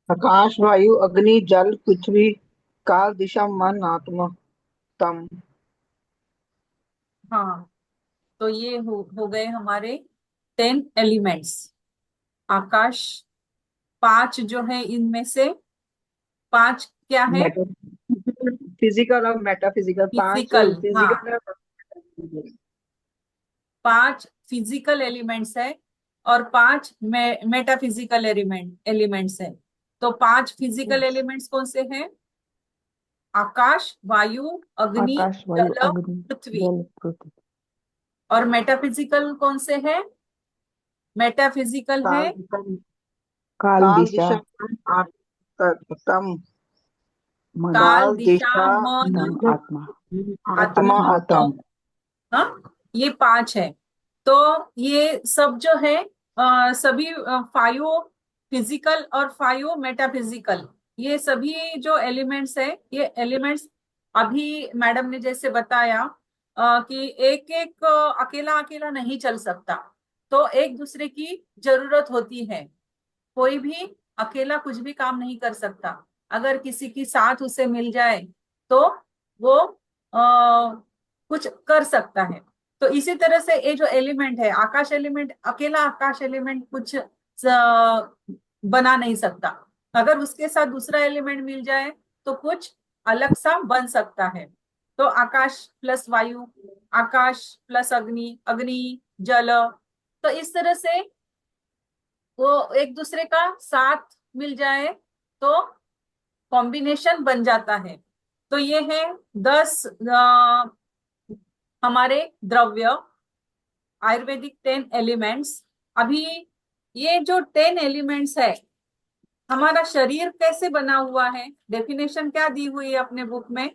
आकाश वायु अग्नि जल पृथ्वी काल दिशा मन आत्मा तम। हाँ, तो ये हो गए हमारे 10 एलिमेंट्स। आकाश, पांच जो है इनमें से पांच क्या है? मेटा फिजिकल और मेटाफिजिकल पांच फिजिकल, हाँ, फिजिकल और metaphysical। पांच फिजिकल एलिमेंट्स है और पांच मेटाफिजिकल एलिमेंट्स है। तो पांच फिजिकल एलिमेंट्स कौन से हैं? आकाश, वायु, अग्नि, आकाश वायु जल, अग्नि पृथ्वी। जल पृथ्वी। और मेटाफिजिकल कौन से हैं? मेटाफिजिकल है काल दिशा काल काल, दिशा दिशा, तम मन काल, काल दिशा, दिशा मन, तम आत्मा आत्मा। आत्मा तो आत्म। हाँ, ये पांच है। तो ये सब जो है सभी फाइव फिजिकल और फाइव मेटाफिजिकल, ये सभी जो एलिमेंट्स है, ये एलिमेंट्स अभी मैडम ने जैसे बताया कि एक एक अकेला अकेला नहीं चल सकता। तो एक दूसरे की जरूरत होती है। कोई भी अकेला कुछ भी काम नहीं कर सकता। अगर किसी की साथ उसे मिल जाए तो वो कुछ कर सकता है। तो इसी तरह से ये जो एलिमेंट है, आकाश एलिमेंट, अकेला आकाश एलिमेंट कुछ बना नहीं सकता। अगर उसके साथ दूसरा एलिमेंट मिल जाए तो कुछ अलग सा बन सकता है। तो आकाश प्लस वायु, आकाश प्लस अग्नि, अग्नि जल। तो इस तरह से वो एक दूसरे का साथ मिल जाए तो कॉम्बिनेशन बन जाता है। तो ये है 10 हमारे द्रव्य, आयुर्वेदिक 10 एलिमेंट्स। अभी ये जो 10 एलिमेंट्स है, हमारा शरीर कैसे बना हुआ है, डेफिनेशन क्या दी हुई है अपने बुक में?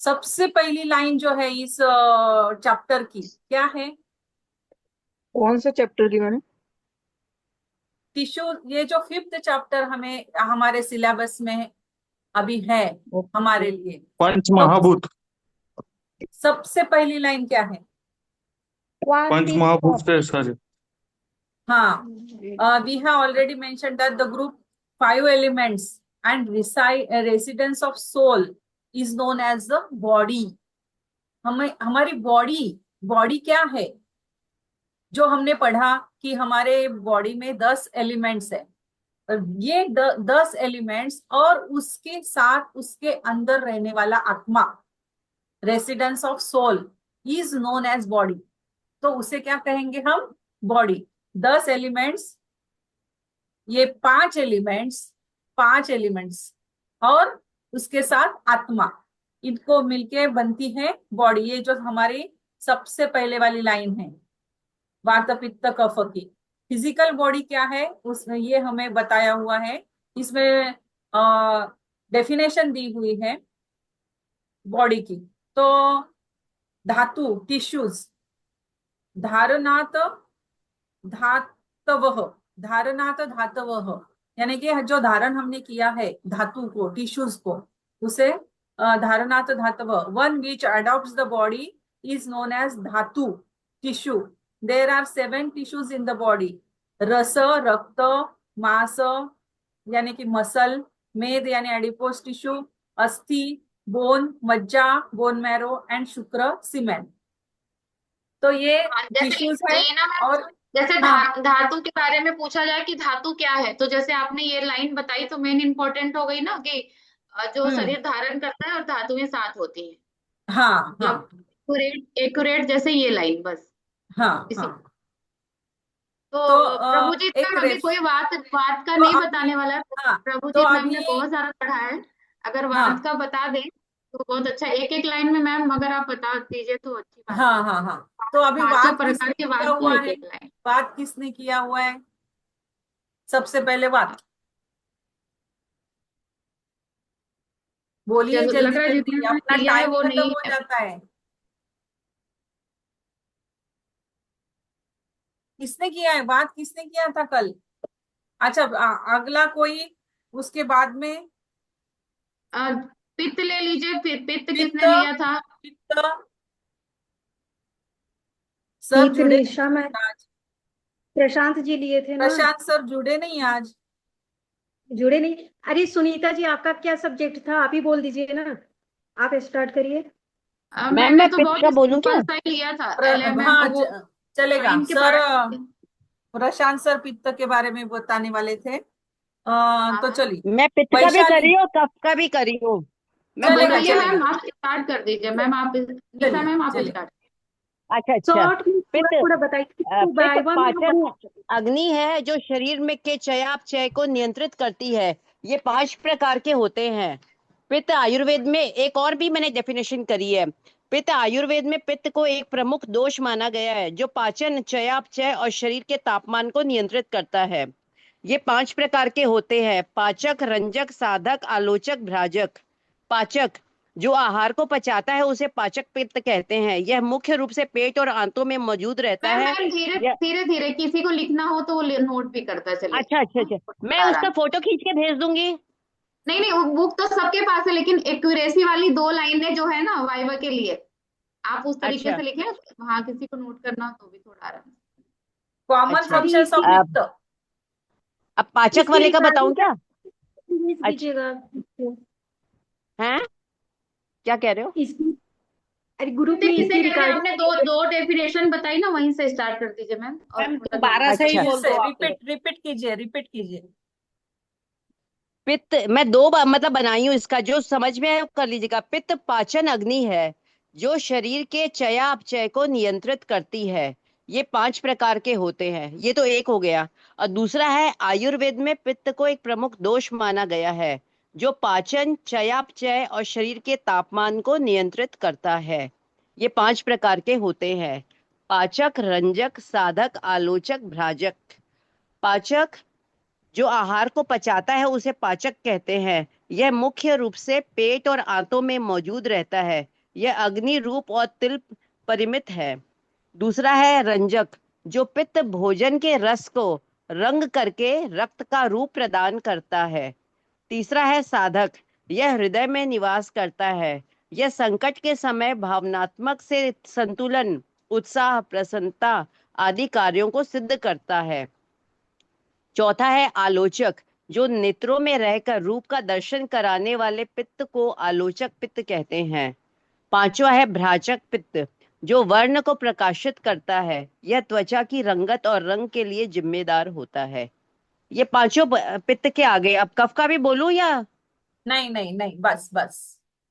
सबसे पहली लाइन जो है इस चैप्टर की क्या है? कौन से चैप्टर की मैंने? टिश्यू, ये जो फिफ्थ चैप्टर हमें हमारे सिलेबस में अभी है हमारे लिए। पंच तो महाभूत। सबसे पहली लाइन क्या है? पंच महाभूत से सारे। हाँ, we have already mentioned that the group 5 elements and residence of soul is known as the body। हमें हमारी बॉडी, बॉडी क्या है? जो हमने पढ़ा कि हमारे बॉडी में 10 एलिमेंट्स है। और ये 10 एलिमेंट्स और उसके साथ उसके अंदर रहने वाला आत्मा, residence of soul, is known as body. तो उसे क्या कहेंगे हम? बॉडी। 10 एलिमेंट्स, ये 5 एलिमेंट्स, 5 एलिमेंट्स और उसके साथ आत्मा, इनको मिलके बनती है बॉडी। ये जो हमारी सबसे पहले वाली लाइन है, वात पित्त कफ की। फिजिकल बॉडी क्या है उसमें ये हमें बताया हुआ है। इसमें डेफिनेशन दी हुई है बॉडी की। तो धातु, टिश्यूज, धारनात धातव, धारनात धातव, यानी कि जो धारण हमने किया है धातु को, टिश्यूज को, उसे धारनात धातव। One which adopt the body is known as dhatu, tissue. There are 7 tissues in the body. रस, रक्त, मांस यानी कि मसल, मेद यानी एडिपोज टिश्यू, अस्थि, बोन, मज्जा, बोन मैरो एंड शुक्र, सीमेंट। तो ये हाँ, जैसे टिश्यूज है। ये ना और मैम, जैसे हाँ, धातु के बारे में पूछा जाए कि धातु क्या है, तो जैसे आपने ये लाइन बताई तो मेन इंपॉर्टेंट हो गई ना कि जो हम्म, शरीर धारण करता है और धातुएं साथ होती हैं। हाँ, मतलब हाँ, एक्यूरेट एक्यूरेट जैसे ये लाइन बस हाँ, इसी। हाँ। तो तो प्रभु जीत एक मैम अभी रेफ, कोई वात वात का तो नहीं अभी, बताने वाला है। हाँ, प्रभु तो जीत मैम ने अभी, बहुत सारा पढ़ा है। अगर वात हाँ, का बता दें तो बहुत अच्छा। एक एक लाइन में मैम अगर आप बता दीजिए तो अच्छी बात है। हाँ, हाँ, हाँ। तो अभी पांचों बात प्रकार किसने के किया वात की हुआ एक है? एक लाइन। बात किसने किया हुआ है? सबसे पहले बात बोलिए जैसे लग जल्दी रहा है जल्दी, जिन्होंने अपना लिया है टाइम वो खत्म नहीं हो है। जाता है। किसने किया है? बात किसने किया था कल? अच्छा, अगला कोई उसके बाद में? अ, पित्त ले लीजिए, फिर पित्त पित्त, किसने लिया था? पित्त, सब पीत जुड़े निशा हैं में। आज। प्रशांत जी लिए थे ना, प्रशांत सर जुड़े नहीं आज। जुड़े नहीं। अरे सुनीता जी, आपका क्या सब्जेक्ट था, आप ही बोल दीजिए ना, आप स्टार्ट करिए। मैम मैंने मैं तो पित्त बहुत का बोलूं क्या? सिंपल सा ही लिया था, एलएमएम हाँ वो चलेगा साइन के सर। पार्ट। प्रशांत सर पित्त के बारे में बताने वाले थे। तो चलिए। मैं पित्त का भी कर वैशाली, रही हूँ, कफ का भी कर रही हूँ। मैं बोल चलेगा रही चलिए हूँ। चलेगा। मैम, आप स्टार्ट कर दीजिए। मैम आप, नीता चलिए मैम आप चलिए। स्टार्ट। अच्छा अच्छा। शॉर्ट में थोड़ा पित्त थोड़ा बताइए, तो पित्त बाय वन पाचन अग्नि है जो शरीर में के चयापचय को नियंत्रित करती है। ये 5 प्रकार के होते हैं। पित्त आयुर्वेद में एक और भी मैंने डेफिनेशन करी है। पित्त आयुर्वेद में पित्त को एक प्रमुख दोष माना गया है जो पाचन चयापचय और शरीर के तापमान को नियंत्रित करता है। ये 5 प्रकार के होते हैं: पाचक, रंजक, साधक, आलोचक, भ्राजक। पाचक जो आहार को पचाता है उसे पाचक पित्त कहते हैं। यह मुख्य रूप से पेट और आंतों में मौजूद रहता मैम है। मैम धीरे यह धीरे धीरे, किसी को लिखना हो तो वो नोट भी करता चले। अच्छा अच्छा अच्छा। मैं उसका आराम। फोटो खींच के भेज दूंगी। नहीं नहीं, बुक तो सबके पास है, लेकिन एक्यूरेसी वाली 2 लाइनें जो है ना वाइवा के लिए, आप उस तरीके अच्छा से लिखें। हाँ, किसी को नोट करना हो तो भी थोड़ा आराम से। कॉमन अच्छा। अभी फंक्शंस ऑफ इसकी पित्त। अब पाचक इसकी वाले का बताऊं रिकॉर्डिंग क्या? भेज अच्छा। दीजिएगा। हैं? क्या कह रहे हो? इसकी, अरे ग्रुप किसे में किसे इसकी कहते हैं, रिकॉर्डिंग। आपने दो दो डेफिनेशन बताई ना, वहीं से स्टार्ट कर दीजिए मैम, और मैम थोड़ा दोबारा से ही अच्छा। बोल दो आप रिपीट लोग। रिपीट कीजिए, रिपीट कीजिए। पित्त मैं 2 बार मतलब बनाई हूँ, इसका जो समझ में आए वो कर लीजिएगा। पित्त पाचन अग्नि है जो शरीर के चयापचय को नियंत्रित करती है। ये 5 प्रकार के होते हैं। ये तो एक हो गया। और दूसरा है आयुर्वेद में पित्त को एक प्रमुख दोष माना गया है जो पाचन चयापचय और शरीर के तापमान को नियंत्रित करता है। ये 5 प्रकार के होते हैं: पाचक, रंजक, साधक, आलोचक, भ्राजक। पाचक जो आहार को पचाता है उसे पाचक कहते हैं। यह मुख्य रूप से पेट और आंतों में मौजूद रहता है। यह अग्नि रूप और तिल परिमित है। दूसरा है रंजक जो पित्त भोजन के रस को रंग करके रक्त का रूप प्रदान करता है। तीसरा है साधक। यह हृदय में निवास करता है। यह संकट के समय भावनात्मक से संतुलन, उत्साह, प्रसन्नता आदि कार्यों को सिद्ध करता है। चौथा है आलोचक जो नेत्रों में रहकर रूप का दर्शन कराने वाले पित्त को आलोचक पित्त कहते हैं। पांचवा है भ्राजक पित्त जो वर्ण को प्रकाशित करता है। यह त्वचा की रंगत और रंग के लिए जिम्मेदार होता है। ये पांचों पित्त के आगे अब कफ का भी बोलूं या? नहीं नहीं नहीं, बस बस।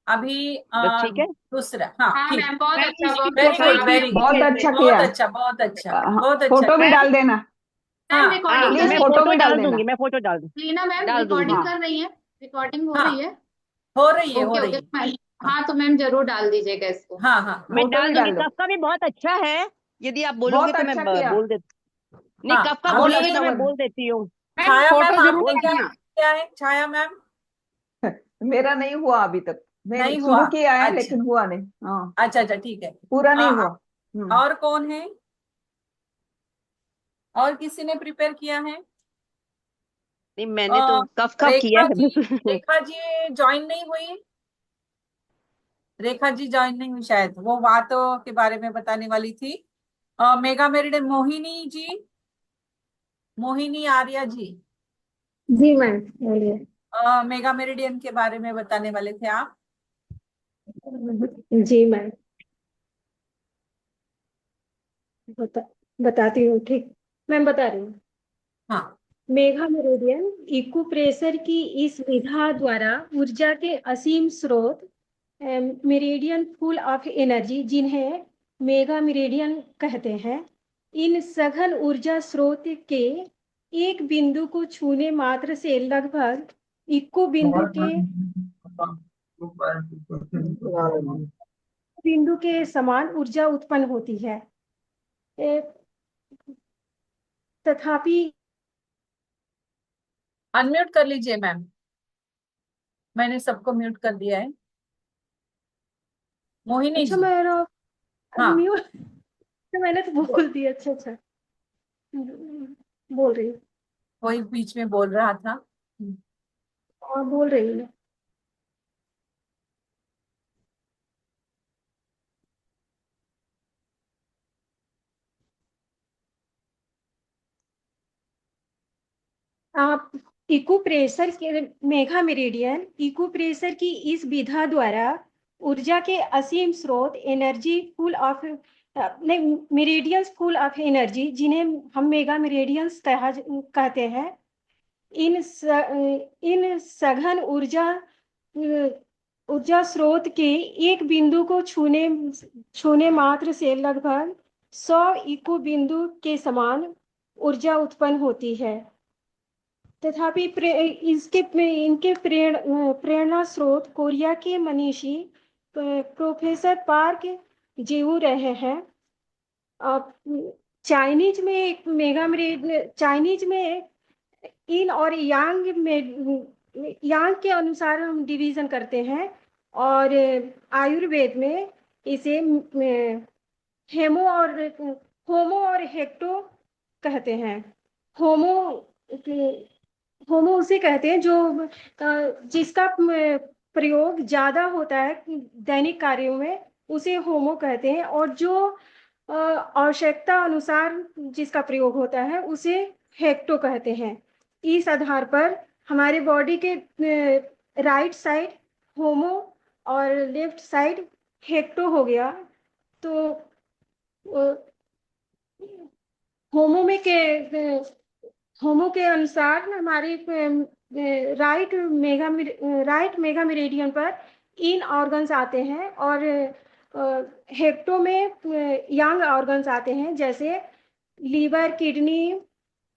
अभी बस ठीक है। दूसरा, हाँ हाँ ठीक। मैम, बहुत मैम अच्छा, इसकी बहुत वेरी अच्छा। Good, profile very pic good. बहुत भेज अच्छा देना। बहुत किया। अच्छा, बहुत अच्छा, बहुत अच्छा। फोटो भी डाल देना। मैम हाँ हाँ रिकॉर्डिंग प्लीज कर मैं रही फोटो फोटो भी डाल डाल देना। दूंगी, मैं फोटो डाल है लीना मैम, डाल दूंगी। रिकॉर्डिंग हाँ कर रही है, रिकॉर्डिंग हो हाँ, रही है। हो रही है, हो ओके रही ओके है। मैम। हाँ हाँ तो मैम जरूर डाल दीजिएगा इसको। हाँ हाँ हाँ। मैं फोटो डाल भी दूंगी। डाल दो। कफ का भी बहुत अच्छा है। यदि आप बोलोगे बहुत तो मैं अच्छा किया। बोल देती। नहीं, हाँ, कफ का आप बहुत बोलोगे तो अच्छा लिख। मैं बना। बोल देती हूँ। मैम छाया मैम, फोटो जरूर आपने क्या बोल डालना। किया है, छाया मैम? मेरा नहीं हुआ अभी तक। मैंने नहीं हुआ। शुरू किया है अच्छा लेकिन हुआ नहीं। हाँ, अच्छा अच्छा, ठीक है। पूरा नहीं हुआ। और कौन है? और किसी ने प्रिपेयर किया है? नहीं, मैंने तो अ, कफ कफ किया रेखा है जी, बस। रेखा जी ज्वाइन नहीं हुई। रेखा जी ज्वाइन नहीं हुई शायद, वो बातों के बारे में बताने वाली थी। मेगा मेरिडियन, मोहिनी जी, मोहिनी आर्या जी, जी मैम बोलिए। मेगा मेरिडियन के बारे में बताने वाले थे आप। जी मैम, बता बताती हूँ, ठीक। मैम बता रही हूँ। हाँ। मेघा मेरिडियन इक्विप्रेशर की इस विधा द्वारा ऊर्जा के असीम स्रोत, मेरिडियन फुल ऑफ एनर्जी, जिन्हें मेगा मेरिडियन कहते हैं, इन सघन ऊर्जा स्रोत के एक बिंदु को छूने मात्र से लगभग इक्को बिंदु के समान ऊर्जा उत्पन्न होती है। ए, तथापि अनम्यूट कर लीजिए मैम, मैंने सबको म्यूट कर दिया है। मोहिनी अच्छा, जी। मेरा हाँ, म्यूट, मैंने तो बोल दिया। अच्छा अच्छा, बोल रही हूँ। वही बीच में बोल रहा था। और बोल रही हूँ। आप इक्विप्रेशर के मेगा मेरिडियन इक्विप्रेशर की इस विधा द्वारा ऊर्जा के असीम स्रोत एनर्जी फुल ऑफ नहीं मेरिडियंस फुल ऑफ एनर्जी जिन्हें हम मेगा मेरिडियंस कहते हैं इन सघन ऊर्जा स्रोत के एक बिंदु को छूने मात्र से लगभग 100 इको बिंदु के समान ऊर्जा उत्पन्न होती है। तथापि इनके प्रेरणा स्रोत कोरिया के मनीषी प्रोफेसर पार्क जेवू रहे हैं। चाइनीज में इन और यांग के अनुसार हम डिवीजन करते हैं और आयुर्वेद में इसे होमो और हेक्टो कहते हैं। होमो उसे कहते हैं जो जिसका प्रयोग ज्यादा होता है दैनिक कार्यों में, उसे होमो कहते हैं, और जो आवश्यकता अनुसार जिसका प्रयोग होता है उसे हेक्टो कहते हैं। इस आधार पर हमारे बॉडी के राइट साइड होमो और लेफ्ट साइड हेक्टो हो गया। तो होमो के अनुसार हमारी राइट मेगा मेरिडियन पर इन ऑर्गन्स आते हैं और हेक्टो में यांग ऑर्गन्स आते हैं, जैसे liver, kidney,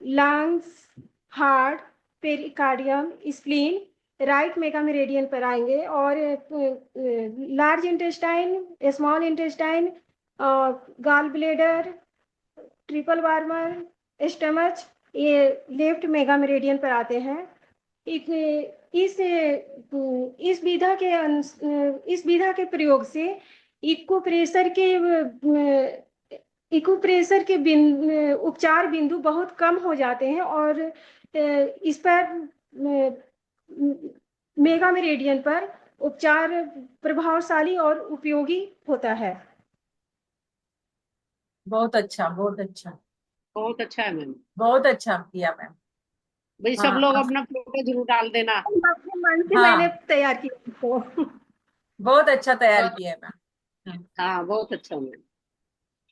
lungs, heart, pericardium, spleen right mega meridian पर आएंगे, और large intestine, small intestine, gall bladder, triple warmer, stomach ये लेफ्ट मेगा मेरिडियन पर आते हैं। इस विधा के प्रयोग से इक्विप्रेशर के उपचार बिंदु बहुत कम हो जाते हैं और इस पर मेगा मेरिडियन पर उपचार प्रभावशाली और उपयोगी होता है। बहुत अच्छा, बहुत अच्छा, बहुत अच्छा है मैम। बहुत अच्छा किया मैम। भाई सब हाँ, लोग अपना फोटो जरूर डाल देना। अपने मन से हाँ। मैंने तैयार किया इसको। बहुत अच्छा तैयार किया है मैम। हाँ बहुत अच्छा मैम।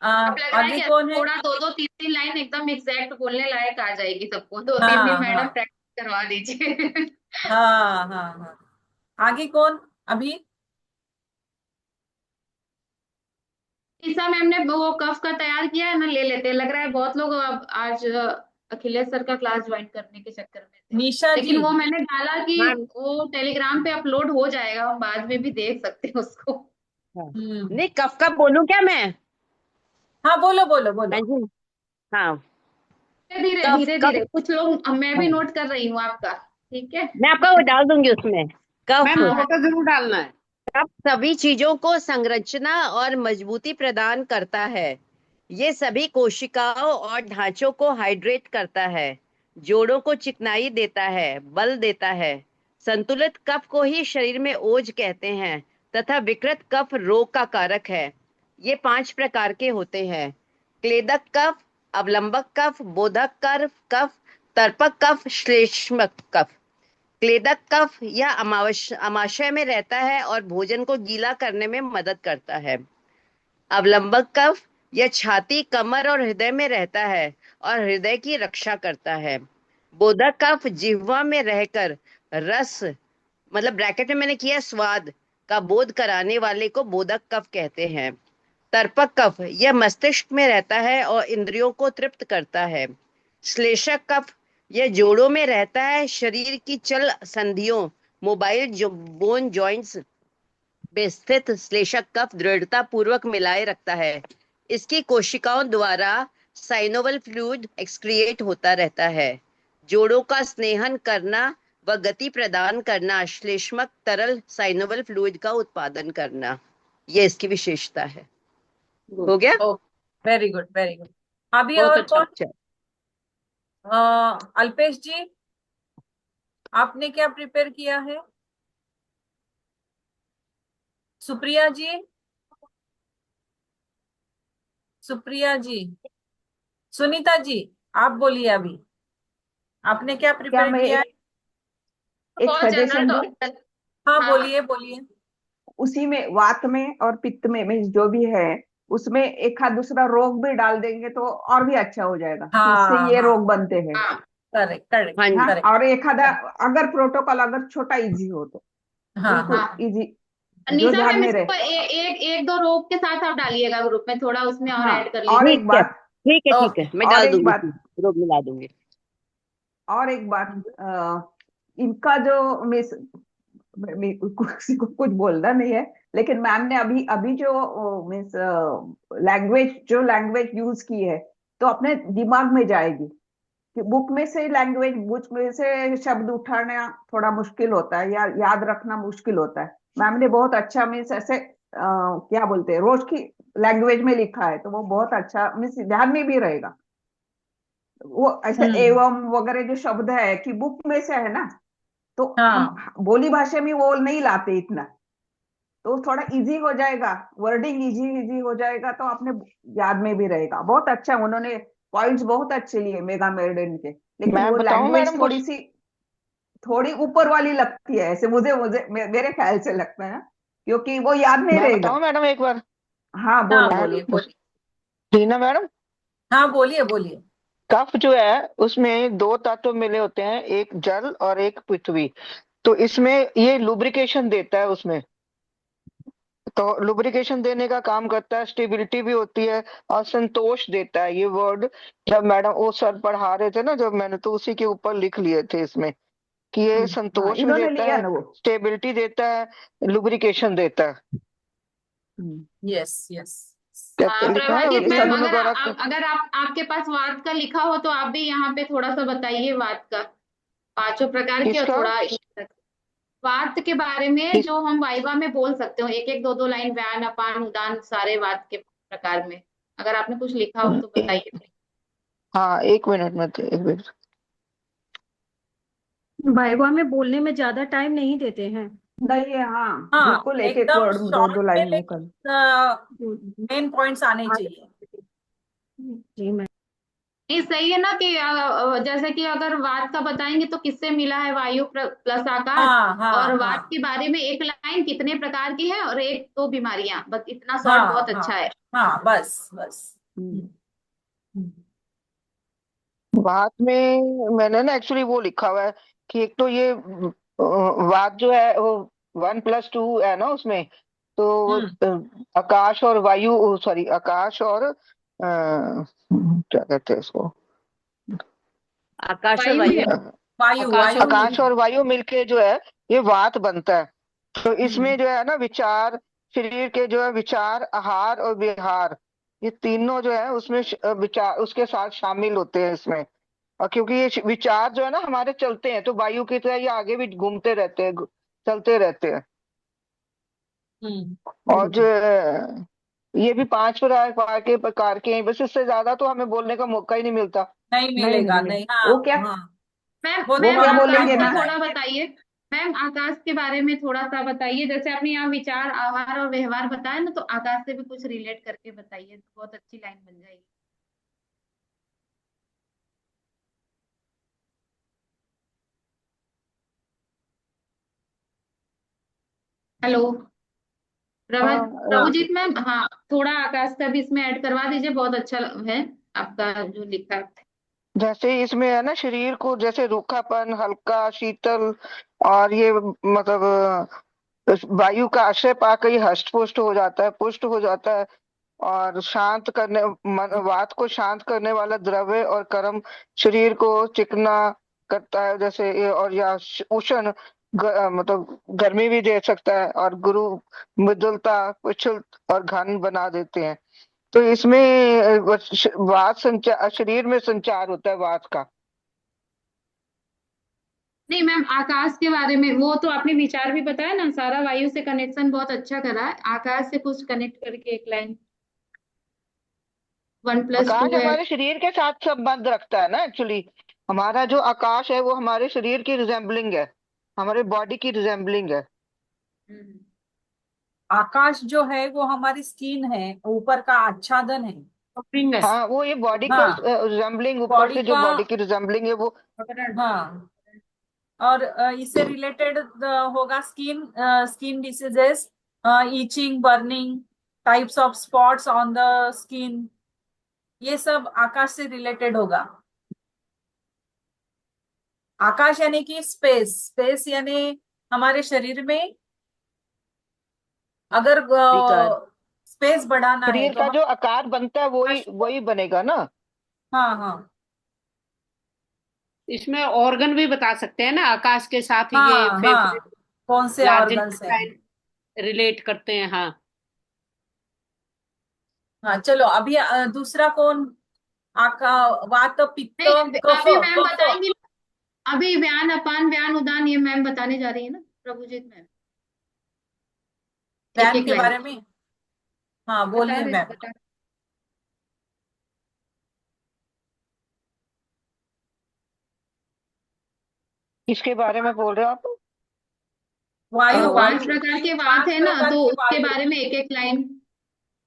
अब लग रहा है आगे कि कौन है? थोड़ा 2-2 3-3 लाइन एकदम एग्जैक्ट बोलने लायक आ जाएगी सबको। 2-3 हाँ, दिन मैडम हाँ। प्रैक्टिस करवा दीजिए। हाँ, हाँ, हाँ। आगे कौन अभी? ईसा मैम ने वो कफ का तैयार किया है ना, ले लेते हैं। लग रहा है बहुत लोग अब आज अखिलेश सर का क्लास ज्वाइन करने के चक्कर में थे, निशा लेकिन जी। वो मैंने डाला कि हाँ। वो टेलीग्राम पे अपलोड हो जाएगा, हम बाद में भी देख सकते हैं उसको। नहीं कफ का बोलूं क्या मैं? हाँ, बोलो बोलो बोलो। हाँ जी। हाँ धीरे कफ धीरे कफ धीरे कुछ लोग, मैं भी नोट कर रही हूँ आपका, ठीक है। मैं आपका वो डाल दूंगी उसमें। कफ मैम फोटो जरूर डालना है। कफ सभी चीजों को संरचना और मजबूती प्रदान करता है। ये सभी कोशिकाओं और ढांचों को हाइड्रेट करता है, जोड़ों को चिकनाई देता है, बल देता है। संतुलित कफ को ही शरीर में ओज कहते हैं तथा विकृत कफ रोग का कारक है। ये 5 प्रकार के होते हैं: क्लेदक कफ, अवलंबक कफ, बोधक कफ, तर्पक कफ, श्लेष्मक कफ। क्लेदक कफ यह अमाशय में रहता है और भोजन को गीला करने में मदद करता है। अवलंबक कफ यह छाती, कमर और हृदय में रहता है और हृदय की रक्षा करता है। बोधक कफ जिह्वा में रहकर रस मतलब ब्रैकेट में मैंने किया स्वाद का बोध कराने वाले को बोधक कफ कहते हैं। तर्पक कफ यह मस्तिष्क में रहता है और इंद्रियों को तृप्त करता है। श्लेषक कफ यह जोड़ों में रहता है, शरीर की चल संधियों मोबाइल जो बोन जॉइंट्स में स्थित श्लेषक कफ दृढ़ता पूर्वक मिलाए रखता है। इसकी कोशिकाओं द्वारा साइनोवल फ्लूइड एक्सक्रिएट होता रहता है। जोड़ों का स्नेहन करना व गति प्रदान करना, श्लेष्मक तरल साइनोवल फ्लूइड का उत्पादन करना, यह इसकी विशेषता है। हो गया? Very good, very good. अभी बहुत और अच्छा। कौन? अल्पेश जी, आपने क्या प्रिपेयर किया है? सुप्रिया जी, सुनीता जी, आप बोलिए अभी। आपने क्या क्या प्रिपेयर मैं किया है? एक बहुत जनरल सजेशन दूं? टॉपिक। हाँ, हाँ बोलिए बोलिए। उसी में वात में और पित्त में मीन्स जो भी है उसमें एक आध दूसरा रोग भी डाल देंगे तो और भी अच्छा हो जाएगा कि इससे हाँ ये हाँ, रोग बनते हैं। हाँ करेक्ट करेक्ट हाँ जी। हाँ, करेक्ट। और एक आधा अगर प्रोटोकॉल अगर छोटा इजी हो तो हाँ बिल्कुल हाँ हाँ। इजी, जो निशा ध्यान मैम में इसको रहे। एक दो रोग के साथ आप डालिएगा ग्रुप में, थोड़ा उसमें और हाँ, ऐड कर और लीजिए। एक ठीक है, बात, ठीक है, ठीक ओके। है, मैं और डाल एक दूंगी, बात, ग्रुप में ला दूंगी। और एक बात, इनका जो मिस किसी को कुछ बोलना नहीं है, लेकिन मैम ने अभी अभी जो मीन्स लैंग्वेज यूज की है तो अपने दिमाग में जाएगी कि बुक में से लैंग्वेज, बुक में से शब्द उठाना थोड़ा मुश्किल होता है या याद रखना मुश्किल होता है। मैम ने बहुत अच्छा मीन्स ऐसे क्या बोलते हैं रोज की लैंग्वेज में लिखा है तो वो बहुत अच्छा मीन्स ध्यान में भी रहेगा। वो ऐसे हम्म। एवं वगैरह जो शब्द है कि बुक में से है ना, तो हम हाँ बोली भाषा में वो नहीं लाते इतना, तो थोड़ा इजी हो जाएगा, वर्डिंग इजी इजी हो जाएगा तो आपने याद में भी रहेगा। बहुत अच्छा, उन्होंने पॉइंट्स बहुत अच्छे लिए मेगा मेडन के, लेकिन मैं वो बताऊं लैंग्वेज मैडम थोड़ी कुछ? सी थोड़ी ऊपर वाली लगती है ऐसे, मेरे ख्याल से लगता है, क्योंकि वो याद नहीं मैं रहेगा। बताऊं मैडम एक बार? हाँ, हाँ, बोलो बोलिए बोलो। बोलिए। टीना मैडम, हाँ, बोलिए बोलिए। कफ जो है उसमें दो तत्व मिले होते हैं, एक जल और एक पृथ्वी। तो इसमें ये लुब्रिकेशन देता है उसमें, तो लुब्रिकेशन देने का काम करता है, स्टेबिलिटी भी होती है और संतोष देता है। ये वर्ड जब मैडम वो सर पढ़ा रहे थे ना, जब मैंने तो उसी के ऊपर लिख लिए थे इसमें कि ये हाँ, संतोष भी इन्होंने देता लिया है, ना वो। स्टेबिलिटी देता है, लुब्रिकेशन देता है। हम्म, यस यस। क्या हाँ लिखा है प्रभाजीत ये मैम, सब। दोनों द्वारा? अगर आपके पास वात का लिखा हो तो आप भी यहाँ पे थोड़ा सा बताइए वात का, पांचों प्रकार के, और किसका? थोड़ा वात के बारे में किस? जो हम वाइवा में बोल सकते हो, एक एक दो दो लाइन, व्यान अपान उदान सारे वात के प्रकार में, अगर आपने कुछ लिखा हो तो बताइए। हाँ, एक मिनट में, एक मिनट। वाइवा में बोलने में ज्यादा टाइम नहीं देते हैं। नहीं है, हाँ हाँ, बिल्कुल एक एक एकदम वर्ड दो शॉर्ट दो में, लाइन वो कर। लेकिन मेन पॉइंट्स आने चाहिए। जी मैम। नहीं सही है ना कि जैसे कि अगर वात का बताएंगे तो किससे मिला है, वायु प्लस आकाश, हाँ हाँ और वात हाँ के बारे में एक लाइन कितने प्रकार की है, और एक दो बीमारियां, बस इतना शॉर्ट हाँ बहुत हाँ अच्छा है। हाँ, बस बस। हम्म, हम्म। वात में मैंने ना एक्चुअली वो लिखा हुआ है कि एक तो ये वात जो है वो 1+2 है ना उसमें, तो वो, हम्म। आकाश और वायु, सॉरी, आकाश और क्या कहते हैं इसको, आकाश और वायु वायु। है, वायु आकाश वायु। और वायु। आकाश और वायु मिलके जो है ये वात बनता है। तो हम्म इसमें जो है ना विचार, शरीर के जो है विचार, आहार और विहार, ये तीनों जो है उसमें विचार उसके साथ शामिल होते हैं इसमें। और क्योंकि ये विचार जो है ना हमारे चलते हैं, तो वायु की तरह ये आगे भी घूमते रहते हैं, चलते रहते हैं। हम्म। और जो ये भी 5 प्रकार के हैं, बस इससे ज्यादा तो हमें बोलने का मौका ही नहीं मिलता। नहीं नहीं मिलेगा, नहीं नहीं, नहीं। हाँ वो क्या, हाँ, मैम वो वो तो मैम क्या हम आकाश बोलेंगे टाइम का ना। बताएं। थोड़ा बताइए। मैम आकाश के बारे में थोड़ा सा बताइए, जैसे आपने यहाँ विचार, आहार और व्यवहार बताया ना, तो आकाश से भी कुछ रिलेट करके बताइए तो बहुत अच्छी लाइन बन जाएगी। हेलो हाँ, प्रभुजीत मैम, हाँ थोड़ा आकाश का भी इसमें ऐड करवा दीजिए, बहुत अच्छा है आपका जो लिखा है। जैसे इसमें है ना शरीर को जैसे रूखापन, हल्का, शीतल, और ये मतलब वायु का आश्रय पाकर ये हष्ट पुष्ट हो जाता है, पुष्ट हो जाता है। और शांत करने, वात को शांत करने वाला द्रव्य और कर्म शरीर को चिकना करता है, जैसे ये, और या उष्ण, मतलब गर्मी भी दे सकता है, और गुरु मृदुलता, कुशल और घन बना देते हैं। तो इसमें वात संचार, शरीर में संचार होता है वात का। नहीं मैम आकाश के बारे में, वो तो आपने विचार भी बताया ना, सारा वायु से कनेक्शन बहुत अच्छा करा है, आकाश से कुछ कनेक्ट करके एक लाइन, 1+2 आकाश है। हमारे शरीर के साथ संबंध रखता है ना एक्चुअली। हमारा जो आकाश है वो हमारे शरीर की रिजेम्बलिंग है, हमारे बॉडी की रिजेम्बलिंग है। हम्म। आकाश जो है वो हमारी स्किन है, ऊपर का आच्छादन है। Fingers. हाँ, वो ये बॉडी का हाँ रिजेम्बलिंग, ऊपर बॉडी से जो का, बॉडी की रिजेम्बलिंग है वो। हाँ। और इससे रिलेटेड होगा skin, skin diseases, itching, burning, types of spots on the skin, ये सब आकाश से रिलेटेड होगा। आकाश यानी कि स्पेस, स्पेस यानी हमारे शरीर में अगर विकार। स्पेस बढ़ाना है शरीर तो का हम जो आकार बनता है वही आकाश को, वही बनेगा ना। हाँ हाँ इसमें ऑर्गन भी बता सकते हैं ना, आकाश के साथ ये हाँ फेफड़े, हाँ, कौन से लार्ज ऑर्गन्स हैं। इंटेस्टाइन रिलेट करते हैं। हाँ, हाँ चलो अभी दूसरा कौन, आका, वात, पित्त, नहीं, कफ, अभी मैम कफ। बताएंगी। अभी व्यान अपान व्यान उदान ये मैम बताने जा रही है ना, प्रभुजीत मैम, एक व्यान एक के लाइन बारे में, हाँ बता बोलिए रहे मैम। बता। किसके बारे में बोल रहे हो आप? वायु, पांच वायु, प्रकार के वात पांच है ना, प्रकार तो की उसके वायु। बारे में एक एक लाइन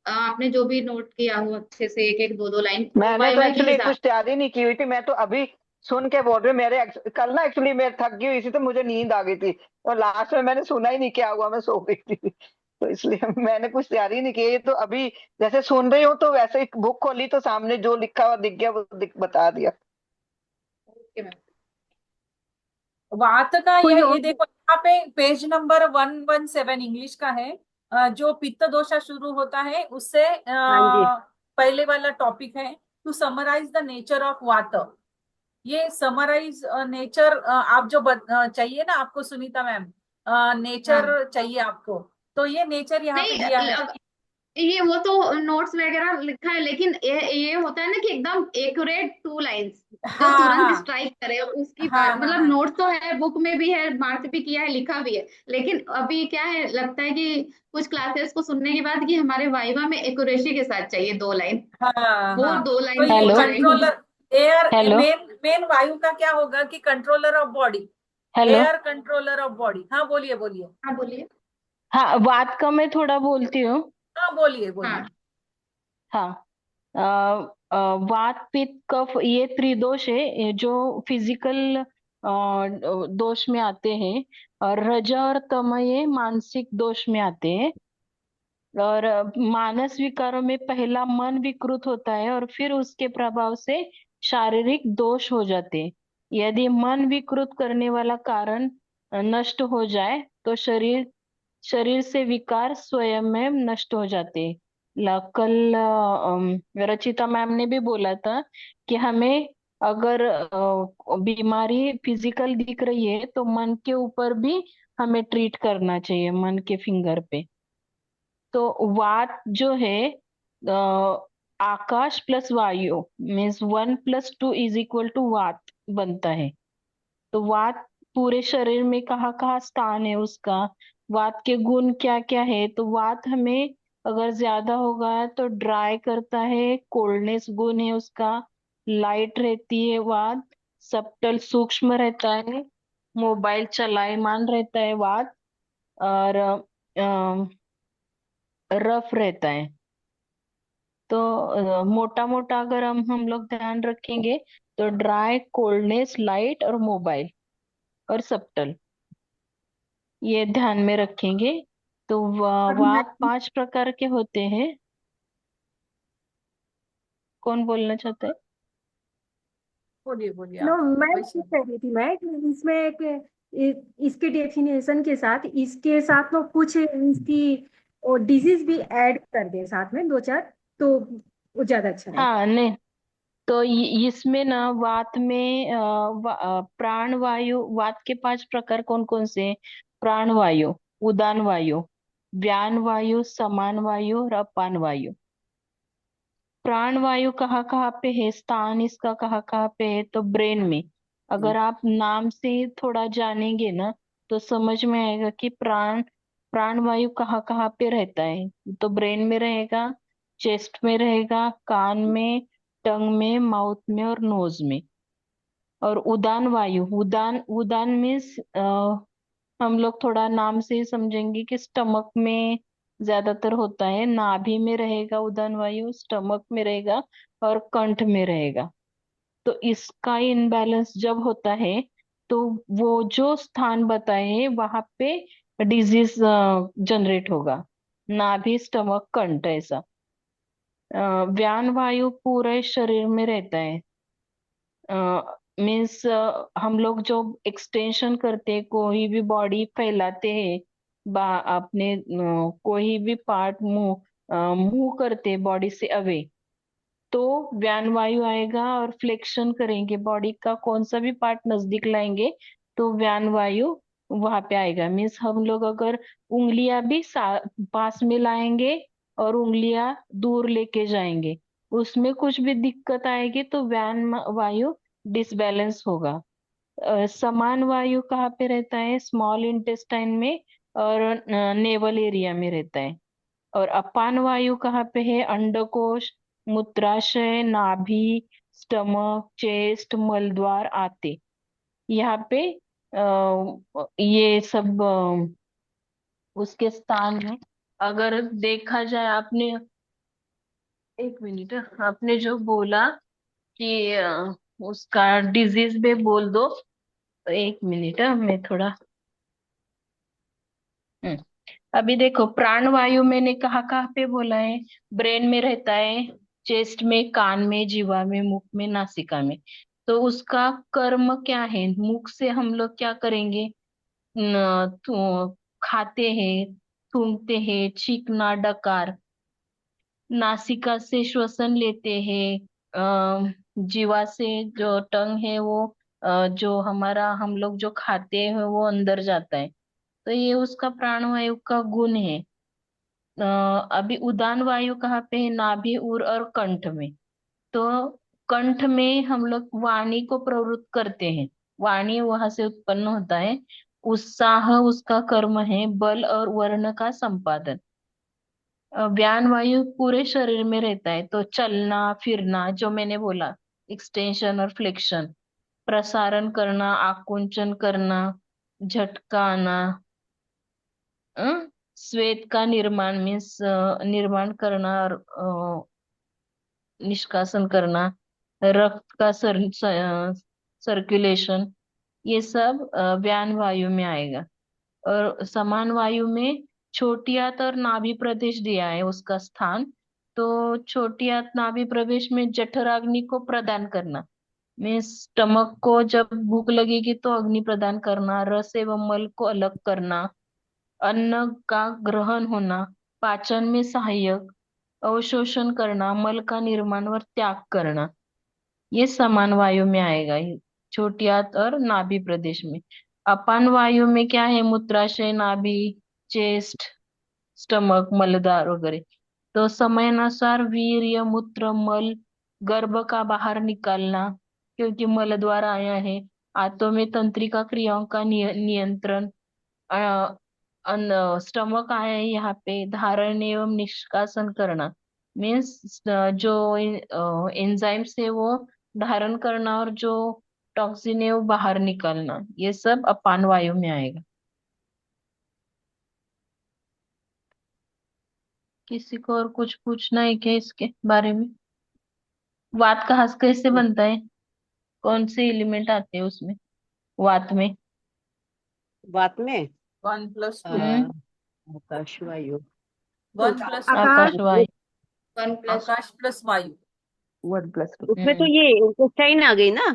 आपने जो भी नोट किया हो अच्छे से, एक एक दो दो लाइन वो मैंने वाई तो वाई के एक्चुअली हिसाब। कुछ तैयारी नहीं की हुई थी, मैं तो अभी सुन के बोल रही हूँ। मेरे कल ना एक्चुअली मैं थक गई हुई थी तो मुझे नींद आ गई थी, और लास्ट में मैंने सुना ही नहीं क्या हुआ, मैं सो गई थी। तो इसलिए मैंने कुछ तैयारी नहीं की। ये तो अभी जैसे सुन रही हूँ तो वैसे ही बुक खोली तो सामने जो लिखा हुआ दिख गया वो बता दिया। Okay ma'am. वात का कोई ये और देखो यहाँ पे पेज नंबर 117 इंग्लिश का है। जो पित्त दोषा शुरू होता है उससे हाँ जी। पहले वाला टॉपिक है to summarize the nature of vata. ये समराइज नेचर आप जो चाहिए ना आपको सुनीता मैम, हाँ नेचर चाहिए आपको, तो ये नेचर यहाँ पे नहीं, दिया है। ये वो तो नोट्स वगैरह लिखा है, लेकिन ये होता है ना कि एकदम एक्यूरेट टू लाइंस जो हाँ तुरंत हाँ स्ट्राइक करे, उसकी हाँ बात हाँ मतलब हाँ नोट तो है, बुक में भी है, मार्क भी किया है, लिखा भी है। लेकिन अभी क्या है, लगता है कि कुछ क्लासेस को सुनने के बाद कि हमारे वाइवा में एक्यूरेसी के साथ चाहिए दो लाइन, हाँ वो हाँ। दो तो लाइन ये नोट्स रहेंगी। Controller air, hello main main वायु का क्या होगा कि controller of body, hello. Air controller of body. हाँ बोलिए बोलिए। हाँ बोलिए। हाँ, बात का मैं थोड़ा बोलती हूँ। हाँ बोलिए बोलिए। हाँ हाँ। अ, वात पित्त कफ ये त्रिदोष है, ये जो फिजिकल दोष में आते हैं। और रज और तम ये मानसिक दोष में आते हैं। और मानस विकारों में पहला मन विकृत होता है और फिर उसके प्रभाव से शारीरिक दोष हो जाते हैं। यदि मन विकृत करने वाला कारण नष्ट हो जाए तो शरीर शरीर से विकार स्वयं में नष्ट हो जाते हैं। कल रचिता मैम ने भी बोला था कि हमें अगर बीमारी फिजिकल दिख रही है तो मन के ऊपर भी हमें ट्रीट करना चाहिए, मन के फिंगर पे। तो वात जो है, आकाश प्लस वायु मीन्स 1+2 = वात बनता है। तो वात पूरे शरीर में कहाँ कहाँ स्थान है उसका, वात के गुण क्या क्या है। तो वात हमें अगर ज्यादा होगा तो ड्राई करता है, कोल्डनेस गुण है उसका, लाइट रहती है वात, सप्टल सूक्ष्म रहता है, मोबाइल चलायमान रहता है वात, और रफ रहता है। तो मोटा मोटा अगर हम लोग ध्यान रखेंगे तो ड्राई, कोल्डनेस, लाइट और मोबाइल और सप्टल, ये ध्यान में रखेंगे। तो वात 5 प्रकार के होते हैं। कौन बोलना चाहता है? बोलिए बोलिए नो, आप मैं वैसे। ये कह रही थी मैं कि इसमें एक इसके डेफिनेशन के साथ, इसके साथ में कुछ इसकी और डिजीज भी ऐड कर दे साथ में दो चार, तो वो ज्यादा अच्छा है। हाँ, नहीं, तो इसमें ना वात में प्राण वायु, वात के 5 प्रकार कौन कौन से हैं? प्राण वायु, उदान वायु, व्यान वायु, समान वायु और अपान वायु। प्राण वायु कहाँ कहाँ पे है, स्थान इसका कहाँ कहाँ पे है? तो ब्रेन में। अगर आप नाम से ही थोड़ा जानेंगे ना तो समझ में आएगा कि प्राण प्राण वायु कहाँ कहाँ पे रहता है। तो ब्रेन में रहेगा, चेस्ट में रहेगा, कान में, टंग में, माउथ में और नोज में। और उदान वायु, उदान उदान मीन्स हम लोग थोड़ा नाम से ही समझेंगे कि स्टमक में ज्यादातर होता है। नाभि में रहेगा उदान वायु, स्टमक में रहेगा और कंठ में रहेगा। तो इसका इनबैलेंस जब होता है तो वो जो स्थान बताए हैं वहां पे डिजीज जनरेट होगा। नाभि, स्टमक, कंठ, ऐसा। व्यान वायु पूरे शरीर में रहता है। मीन्स हम लोग जो एक्सटेंशन करते हैं, कोई भी बॉडी फैलाते हैं, अपने कोई भी पार्ट मूव करते हैं बॉडी से अवे, तो व्यान वायु आएगा। और फ्लेक्शन करेंगे, बॉडी का कौन सा भी पार्ट नजदीक लाएंगे तो व्यान वायु वहां पे आएगा। मीन्स हम लोग अगर उंगलियां भी पास में लाएंगे और उंगलियां दूर लेके जाएंगे, उसमें कुछ भी दिक्कत आएगी तो व्यान वायु डिसबैलेंस होगा। समान वायु कहाँ पे रहता है? स्मॉल इंटेस्टाइन में और नेवल एरिया में रहता है। और अपान वायु कहाँ पे है? अंडकोश, मूत्राशय, नाभि, स्टमक, चेस्ट, मलद्वार आते, यहाँ पे ये सब उसके स्थान है। अगर देखा जाए, आपने एक मिनट, आपने जो बोला कि उसका डिजीज में बोल दो, तो एक मिनट मैं थोड़ा अभी देखो, प्राणवायु मैंने कहाँ पे बोला है? ब्रेन में रहता है, चेस्ट में, कान में, जीवा में, मुख में, नासिका में। तो उसका कर्म क्या है? मुख से हम लोग क्या करेंगे? खाते हैं, सूंघते हैं, छींकना, डकार। नासिका से श्वसन लेते हैं। जीवा से जो टंग है वो जो हमारा हम लोग जो खाते हैं वो अंदर जाता है। तो ये उसका प्राणवायु का गुण है। अभी उदान वायु कहाँ पे है? नाभि, उर और कंठ में। तो कंठ में हम लोग वाणी को प्रवृत्त करते हैं, वाणी वहां से उत्पन्न होता है। उत्साह उसका कर्म है, बल और वर्ण का संपादन। व्यान वायु पूरे शरीर में रहता है, तो चलना फिरना, जो मैंने बोला, एक्सटेंशन और फ्लेक्शन, प्रसारण करना, आकुंचन करना, झटका आना, श्वेत का निर्माण मीन्स निर्माण करना और निष्कासन करना, रक्त का सर्कुलेशन, ये सब व्यान वायु में आएगा। और समान वायु में छोटी आंत और नाभि प्रदेश दिया है उसका स्थान। तो छोटी आंत नाभि प्रदेश में जठराग्नि को प्रदान करना, मीन्स स्टमक को जब भूख लगेगी तो अग्नि प्रदान करना, रस एवं मल को अलग करना, अन्न का ग्रहण होना, पाचन में सहायक, अवशोषण करना, मल का निर्माण और त्याग करना, ये समान वायु में आएगा, ये छोटी आंत और नाभि प्रदेश में। अपान वायु में क्या है? मूत्राशय, नाभि, चेस्ट, स्टमक, मलद्वार वगैरह। तो समयानुसार वीर्य, मूत्र, मल, गर्भ का बाहर निकालना, क्योंकि मल द्वारा आया है। आंतों में तंत्रिका क्रियाओं का नियंत्रण। स्टमक आया है यहाँ पे, धारण एवं निष्कासन करना, मीन्स जो एंजाइम्स है वो धारण करना और जो टॉक्सिन है वो बाहर निकालना, ये सब अपान वायु में आएगा। किसी को और कुछ पूछना है क्या इसके बारे में? वात का हस कैसे बनता है? कौन से एलिमेंट आते हैं उसमें, वात में? बात में 1+2, आकाश वायु, 1+2, आकाश वायु, 1+2 आकाश प्लस वायु। 1+2 उसमें तो ये इंटेस्टाइन आ गई ना,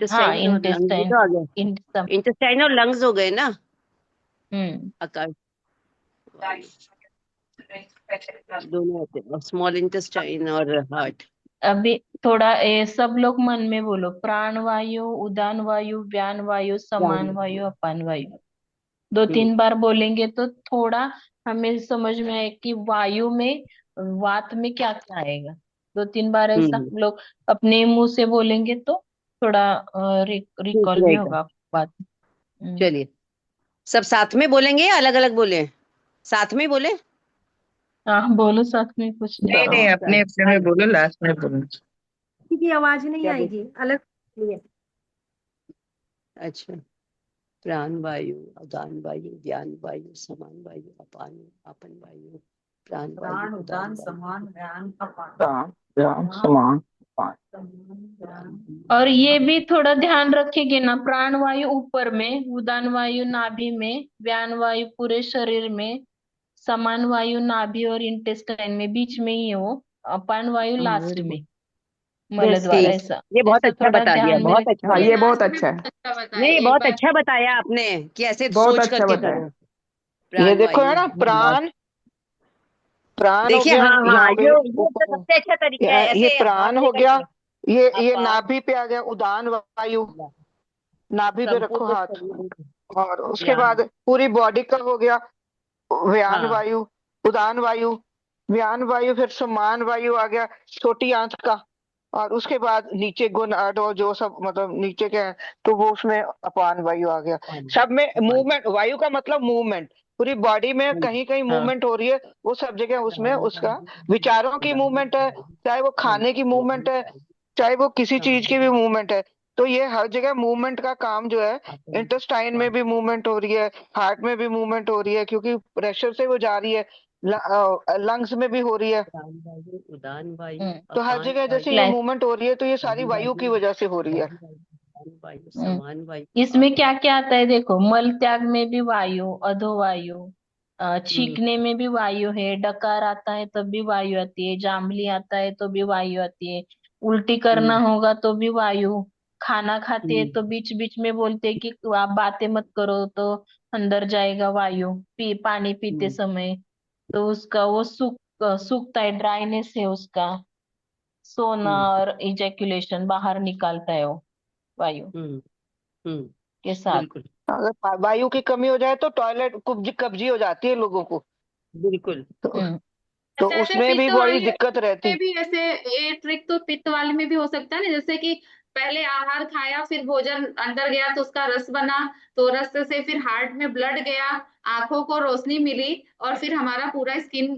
हाँ, इंटेस्टाइन और लंग्स भी इंटेस्टाइन, तो आ गए, इंटेस्टाइन और लंग्स हो गए ना आकाश दोनों होते हैं, स्मॉल इंटेस्टाइन और हार्ट। अभी थोड़ा सब लोग मन में बोलो, प्राण वायु, उदान वायु, व्यान वायु, समान वायु, अपान वायु। 2-3 बार बोलेंगे तो थोड़ा हमें समझ में आए कि वायु में, वात में क्या क्या आएगा। 2-3 बार ऐसा हम लोग अपने मुंह से बोलेंगे तो थोड़ा रिकॉल में होगा बात। चलिए, सब साथ में बोलेंगे या अलग अलग बोले? साथ में बोले? हाँ, बोलो साथ में, कुछ नहीं नहीं, अपने अपने में बोलो, लास्ट में बोलो। किसी की आवाज नहीं क्या आएगी, अलग लिए। अच्छा, प्राण वायु, उदान वायु, व्यान वायु, समान वायु, अपान अपन वायु, प्राण वायु, प्राण, उदान उदान, वायु, समान, व्यान, अपान। प्राण व्यान समान पान। समान, व्यान। और ये भी थोड़ा ध्यान रखेंगे ना, प्राण वायु ऊपर में, उदान वायु नाभि में, व्यान वायु पूरे शरीर में, समान वायु नाभि और इंटेस्टाइन में, बीच में ही है वो, अपान वायु हाँ, लास्ट वेरी में गुड। मल यस द्वार, ठीक, ऐसा ये बहुत ऐसा अच्छा थोड़ा बता दिया, ध्यान में बहुत अच्छा। हाँ ये ये रखिएगा। बहुत लास्ट में अच्छा है, बहुत अच्छा बताया नहीं, एक बहुत बार। अच्छा बताया आपने कि ऐसे बहुत सोच अच्छा करके बताया। करो। ये प्राण देखो है वायु, ना, प्राण, प्राण हो देखिए, गया हाँ हाँ, यहाँ पे ये तो ऊपर, सबसे अच्छा तरीका है, ये ऐसे हाथ प्राण हो लेकर गया, के ये अपान, नाभि पे आ गया उदान वायु, नाभि पे रखो संपूर्ण हाथ। शरीर, और उसके व्यान, बाद पूरी बॉडी का हो गया व्यान हाँ, वायु, उदान वायु, व्यान वायु, फिर समान वायु आ गया छोटी आंत का। और उसके बाद नीचे गुण और जो सब मतलब नीचे के हैं, तो वो उसमें अपान वायु आ गया। अपान, सब में अपान, मूवमेंट, वायु का मतलब मूवमेंट, पूरी बॉडी में कहीं कहीं हाँ, मूवमेंट हो रही है, वो सब जगह उसमें प्राण उसका वायु, विचारों की उदान मूवमेंट है, वायु, चाहे वो खाने की व्यान मूवमेंट है, वायु, चाहे वो किसी चीज की भी समान, मूवमेंट है। तो ये हर जगह मूवमेंट का काम जो है, अपन, इंटेस्टाइन में अपान, भी मूवमेंट हो रही है, हार्ट में भी मूवमेंट हो रही है, क्योंकि प्रेशर से वो जा रही है, लंग्स में भी हो रही है। प्राण वायु, उदान वायु, हम्म तो हर अपान जगह जैसे ये वायु, क्लास मूवमेंट हो रही है, तो ये सारी प्राण वायु की वायु, वजह से हो रही है। व्यान वायु, उदान वायु, समान वायु, इसमें अपान, क्या क्या आता है देखो, मल त्याग में भी वायु, अधोवायु, हम्म, छींकने में भी वायु है, डकार आता है तब भी वायु आती है, जांबली आता है तो भी वायु आती है, उल्टी करना हम्म, होगा तो भी वायु, खाना खाते हैं हम्म, तो बीच बीच में बोलते हैं कि आप बातें मत करो तो अंदर जाएगा वायु, पानी पीते हम्म, समय तो उसका वो सूखता है, ड्राइनेस है उसका, सोना हम्म, और इजेक्यूलेशन बाहर निकालता है वो वायु हम्म, हम्म, के साथ। बिल्कुल, अगर वायु की कमी हो जाए तो टॉयलेट कब्जी कब्जी हो जाती है लोगों को, बिल्कुल, तो, हम्म तो जैसे उसमें भी पित्त बड़ी वाले दिक्कत रहती। में भी ऐसे, ये ट्रिक तो पित्त वाले में भी हो सकता है ना, जैसे कि पहले आहार खाया, फिर भोजन अंदर गया तो उसका रस बना, तो रस से फिर हार्ट में ब्लड गया, आंखों को रोशनी मिली, और फिर हमारा पूरा स्किन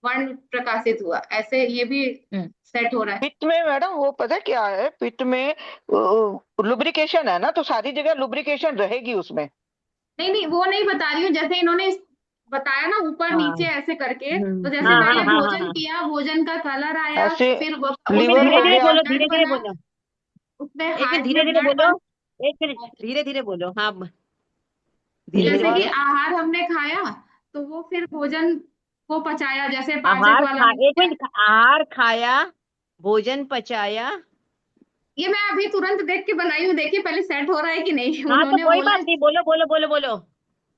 वर्ण प्रकाशित हुआ, ऐसे ये भी हम्म सेट हो रहा है। पित्त में मैडम वो पता है क्या है, पित्त में लुब्रिकेशन है ना, तो सारी जगह लुब्रिकेशन रहेगी उसमें। नहीं नहीं, वो नहीं बता रही हूँ, जैसे इन्होंने बताया ना ऊपर हाँ, नीचे ऐसे करके, तो जैसे हाँ पहले हाँ हाँ हाँ भोजन हाँ, किया, भोजन का कलर आया, ऐसे फिर लीवर उसमें धीरे हो धीरे गया। बोलो, ब्लड धीरे धीरे बना, बोलो, उसमें एक मिनट हार्ट धीरे में धीरे ब्लड बोलो, बना। एक मिनट धीरे धीरे बोलो, हाँ, धीरे धीरे जैसे कि लीवर, बोलो। आहार हमने खाया, तो वो फिर भोजन को पचाया, जैसे पाचक आहार वाला खा, हो एक गया। मिनट, आहार खाया, भोजन पचाया, ये मैं अभी तुरंत देख के बनाई हूँ, देखिए पहले सेट हो रहा है कि नहीं। हाँ तो उन्होंने कोई बोला, बात नहीं, बोलो बोलो बोलो बोलो।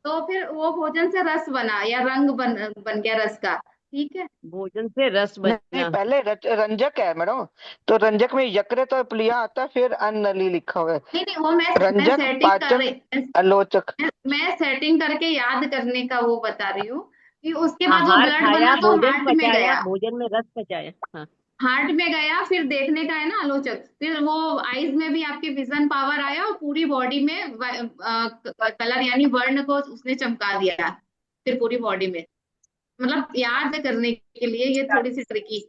तो फिर वो भोजन से रस बना या रंग बन गया रस का, ठीक है। भोजन से रस नहीं बना, पहले रंजक है मैडम, तो रंजक में यकृत और प्लीहा आता है, फिर अन्नली लिखा हुआ है। नहीं नहीं, वो मैं रंजक, सेटिंग कर पाचन, रही, आलोचक। मैं सेटिंग करके याद करने का वो बता रही हूँ, कि उसके बाद वो आहार ब्लड खाया, बना तो भोजन हार्ट में पचाया, गया, भोजन में रस पचाया, हाँ, हार्ट में गया, फिर देखने का है ना आलोचक, फिर वो आईज में भी आपके विजन पावर आया, और पूरी बॉडी में कलर यानी वर्ण को उसने चमका दिया, फिर पूरी बॉडी में, मतलब याद करने के लिए ये थोड़ी सी ट्रिकी।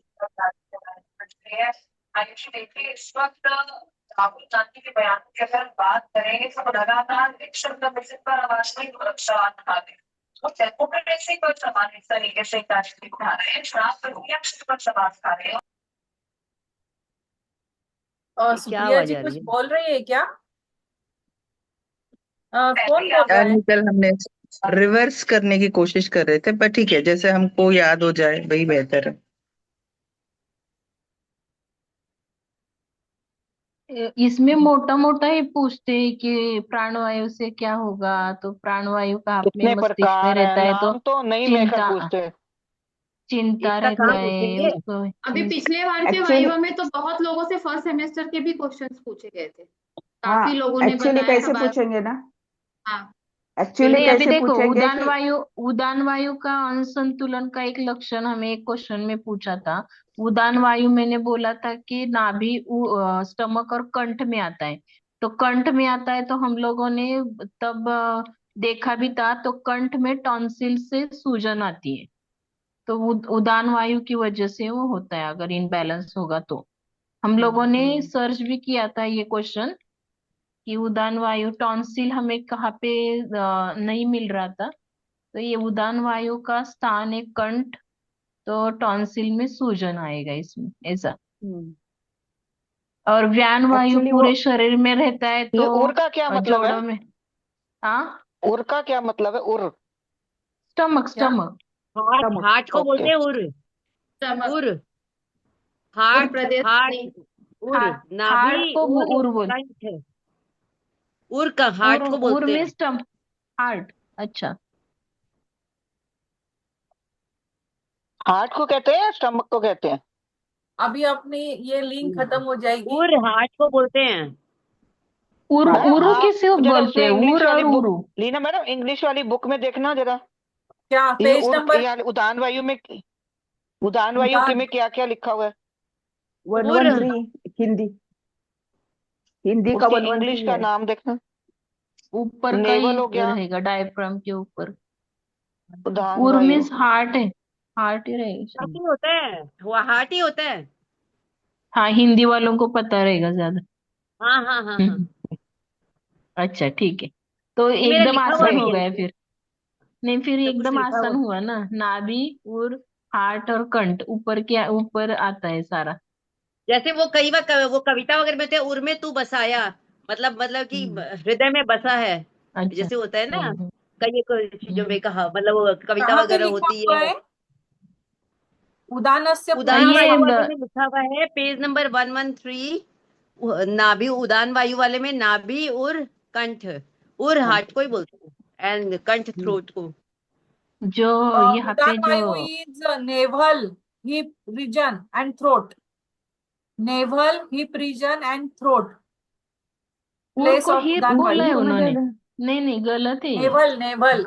आयुष देखिए, इस वक्त राहुल गांधी के बयान की अगर हम बात करें तो लगातार एक शब्द विजिट पर आवाज में सवाल उठा रहे हैं, वो डेमोक्रेसी पर सवाल इस तरीके से उठा रहे हैं, शराब प्रक्रिया पर सवाल उठा रहे हैं। क्या सुप्रिया आवाज जी आ कुछ रही है? बोल रही है क्या? कौन बोल रहा है? निकल हमने रिवर्स करने की कोशिश कर रहे थे, पर ठीक है, जैसे हमको याद हो जाए वही बेहतर है। इसमें मोटा मोटा ही पूछते हैं कि प्राणवायु से क्या होगा, तो प्राणवायु का अपने कितने मस्तिष्क में प्रकार है, रहता है तो नाम तो नहीं लेकर चिंता, पूछते हैं। चिंता इसका रहता कहाँ है पूछेंगे? उसको, अभी पिछले बार के एक्चुअली, वाइवा में तो बहुत लोगों से फर्स्ट सेमेस्टर के भी क्वेश्चंस पूछे गए थे, हाँ काफी लोगों ने एक्चुअली बताया था कैसे पूछेंगे ना, हाँ एक्चुअली नहीं अभी कैसे देखो, पूछेंगे उदान कि वायु, उदान वायु का असंतुलन का एक लक्षण हमें एक क्वेश्चन में पूछा था। उदान वायु मैंने बोला था कि नाभि स्टमक और कंठ में आता है, तो कंठ में आता है तो हम लोगों ने तब देखा भी था, तो कंठ में टॉन्सिल से सूजन आती है, तो उदान वायु की वजह से वो होता है, अगर इनबैलेंस होगा तो। हम लोगों ने सर्च भी किया था ये क्वेश्चन, कि उदान वायु टॉन्सिल हमें कहाँ पे नहीं मिल रहा था, तो ये उदान वायु का स्थान है कंठ, तो टॉन्सिल में सूजन आएगा इसमें, ऐसा। और व्यान वायु एक्चुअली वो पूरे शरीर में रहता है ये तो उर का क्या मतलब है? जोड़ों में। हाँ, उर का क्या मतलब है? उर स्टमक क्या? स्टमक हार्ट, हार्ट को बोलते हैं उर। स्टमक, उर, उर हार्ट, प्रदेश हार्ट, नहीं, उर, हार्ट, हार्ट नाभि, को उर, उर बोल, कंठ। उर का उर हार्ट को उर बोलते में हैं। Stomach, heart. अच्छा, हार्ट को कहते हैं या स्टमक को कहते हैं? अभी अपनी ये लिंक खत्म हो जाएगी। उर हार्ट को बोलते हैं। उरु मैडम उरु आप किसे जरा बोलते उसमें हैं, इंग्लिश उर वाली और बुक उरु? लीना मैडम, इंग्लिश वाली बुक में देखना जरा, क्या ये पेज उर नंबर? या उदान वायु में, उदान वायु उदान में क्या क्या लिखा हुआ है? 113 हिंदी, हिंदी का उसके 113 इंग्लिश का है। नाम देखना। ऊपर का नेवल ही हो गया, रहेगा, डायफ्राम के ऊपर। उदान उर वायु, मीन्स हार्ट है, हार्ट ही रहेगा हार्ट शायद। ही होता है, वो हार्ट ही होता है। हाँ, हिंदी वालों को पता रहेगा ज्यादा। हाँ हाँ हाँ हाँ, अच्छा ठीक है, तो ये मेरा एकदम लिखा हुआ आसान है हो ये, गया फिर। नहीं, फिर सब कुछ एकदम लिखा आसान हुआ। हुआ ना, नाभि, उर, हार्ट और कंठ, ऊपर क्या ऊपर आता है सारा। जैसे वो कई बार वो कविता वगैरह में होते हैं, उर में तू बसाया, मतलब कि हृदय में बसा है, अच्छा। जैसे होता है ना हम्म कई एक चीजों में कहा, मतलब वो कविता कहाँ पे वगैरह लिखा होती हुआ है। है? उदानस्य उदान पुनः ये वायु वाले ब- में लिखा हुआ है पेज नंबर 113, नाभि उदान वायु वाले में नाभि उर कंठ, उर हार्ट को ही बोलते हैं एंड कंठ थ्रोट को। जो यहाँ उदान पे जो वायु is navel, hip region and throat. Navel, hip region and throat, उर प्लेस को ऑफ हिप उदान बोला वायु। है हिप में उन्होंने। नहीं नहीं, गलत है ये। Naval, naval